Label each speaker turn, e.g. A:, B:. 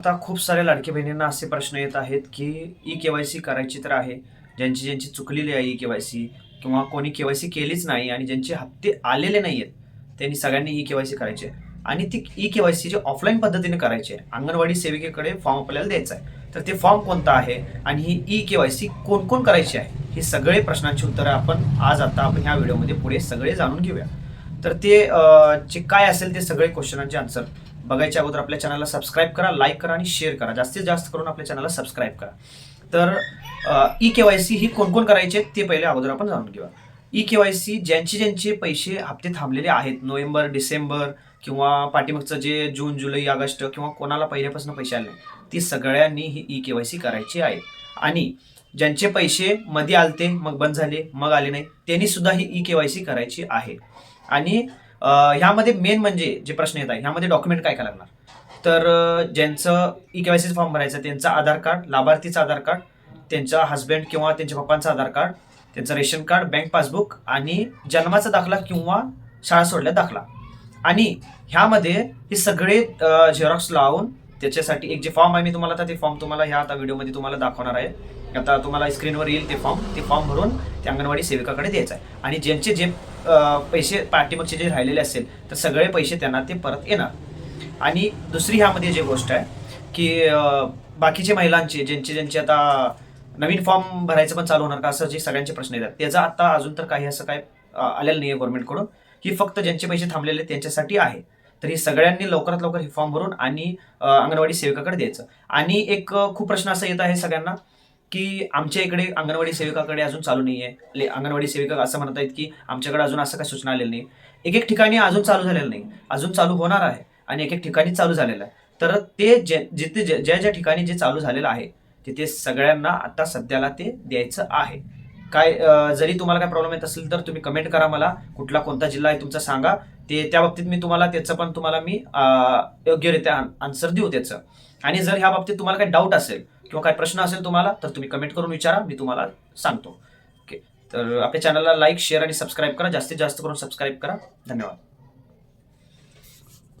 A: आता खूप साऱ्या लाडक्या बहिणींना असे प्रश्न येत आहेत की ई-के-वाय-सी करायची तर आहे. ज्यांची चुकलेली आहे ई-के-वाय-सी किंवा कोणी के-वाय-सी केलीच नाही आणि ज्यांचे हप्ते आलेले नाहीयेत, त्यांनी सगळ्यांनी ई-के-वाय-सी करायची आहे. आणि ती ई-के-वाय-सी जी ऑफलाईन पद्धतीने करायची आहे. अंगणवाडी सेविकेकडे फॉर्म आपल्याला द्यायचा आहे. तर ते फॉर्म कोणता आहे आणि ही ई-के-वाय-सी कोण-कोण करायची आहे? हे सगळे प्रश्नांची उत्तरं आपण ह्या व्हिडिओमध्ये पुढे सगळे जाणून घेऊया. तर ते जे काय असेल ते सगळे क्वेश्चनांचे आन्सर बघायच्या अगोदर आपल्या चॅनलला सबस्क्राईब करा, लाईक करा आणि शेअर करा. जास्तीत जास्त करून आपल्या चॅनलला सबस्क्राईब करा. तर ई-के-वाय-सी ही कोण-कोण करायचे ते पहिले अगोदर आपण जाणून घेऊया. ई-के-वाय-सी ज्यांचे पैसे हप्ते थांबलेले आहेत, नोव्हेंबर, डिसेंबर किंवा पाठीमागचं जे जून, जुलै, ऑगस्ट किंवा कोणाला पहिल्यापासून पैसे आले नाही, ती सगळ्यांनी ही ई-के-वाय-सी करायची आहे. आणि ज्यांचे पैसे मध्ये आलते, मग बंद झाले, मग आले नाही, त्यांनी सुद्धा ही ई-के-वाय-सी करायची आहे. आणि ह्यामध्ये मेन म्हणजे जे प्रश्न येत आहे, ह्यामध्ये डॉक्युमेंट काय काय लागणार? तर ज्यांचं ई-के-वाय-सी फॉर्म भरायचं त्यांचं आधार कार्ड, लाभार्थीचं आधार कार्ड, त्यांचा हस्बंड किंवा त्यांच्या पप्पांचं आधार कार्ड, त्यांचं रेशन कार्ड, बँक पासबुक आणि जन्माचा दाखला किंवा शाळा सोडल्या दाखला. आणि ह्यामध्ये हे सगळे झेरॉक्स लावून त्याच्यासाठी एक जे फॉर्म आहे, मी तुम्हाला आता ते फॉर्म तुम्हाला ह्या आता व्हिडिओमध्ये तुम्हाला दाखवणार आहे. आता तुम्हाला स्क्रीनवर येईल ते फॉर्म भरून ते अंगणवाडी सेविकाकडे द्यायचं आहे. आणि ज्यांचे जे पैसे पाठीमागचे जे राहिलेले असेल तर सगळे पैसे त्यांना ते परत येणार. आणि दुसरी ह्यामध्ये जी गोष्ट आहे की बाकीचे महिलांचे ज्यांचे आता नवीन फॉर्म भरायचं पण चालू होणार का, असं जे सगळ्यांचे प्रश्न येतात, त्याचं आता अजून तर काही असं काय आलेलं नाही आहे गव्हर्नमेंटकडून. ही फक्त ज्यांचे पैसे थांबलेले त्यांच्यासाठी आहे. तर ही सगळ्यांनी लवकरात लवकर हे फॉर्म भरून आणि अंगणवाडी सेविकाकडे द्यायचं. आणि एक खूप प्रश्न असा येत आहे सगळ्यांना की आमच्या इकडे अंगणवाडी सेविकाकडे अजून चालू नाही आहे. अंगणवाडी सेविका असं म्हणत आहेत की आमच्याकडे अजून असं काही सूचना आलेली नाही. एक ठिकाणी अजून चालू झालेलं नाही, अजून चालू होणार आहे आणि एक ठिकाणी चालू झालेलं आहे. तर ते जिथे ज्या ठिकाणी जे चालू झालेलं आहे तिथे सगळ्यांना आता सध्याला ते द्यायचं आहे. काय जरी तुम्हाला काय प्रॉब्लेम येत असेल तर तुम्ही कमेंट करा, मला कुठला कोणता जिल्हा आहे तुमचा सांगा. त्या बाबतीत मी तुम्हाला मी योग्यरित्या आन्सर देऊ त्याचं. आणि जर ह्या बाबतीत तुम्हाला काही डाऊट असेल किंवा काही प्रश्न असेल तुम्हाला, तर तुम्ही कमेंट करून विचारा, मी तुम्हाला सांगतो. ओके, तर आपल्या चॅनलला लाईक, शेअर आणि सबस्क्राईब करा. जास्तीत जास्त करून सबस्क्राईब करा. धन्यवाद.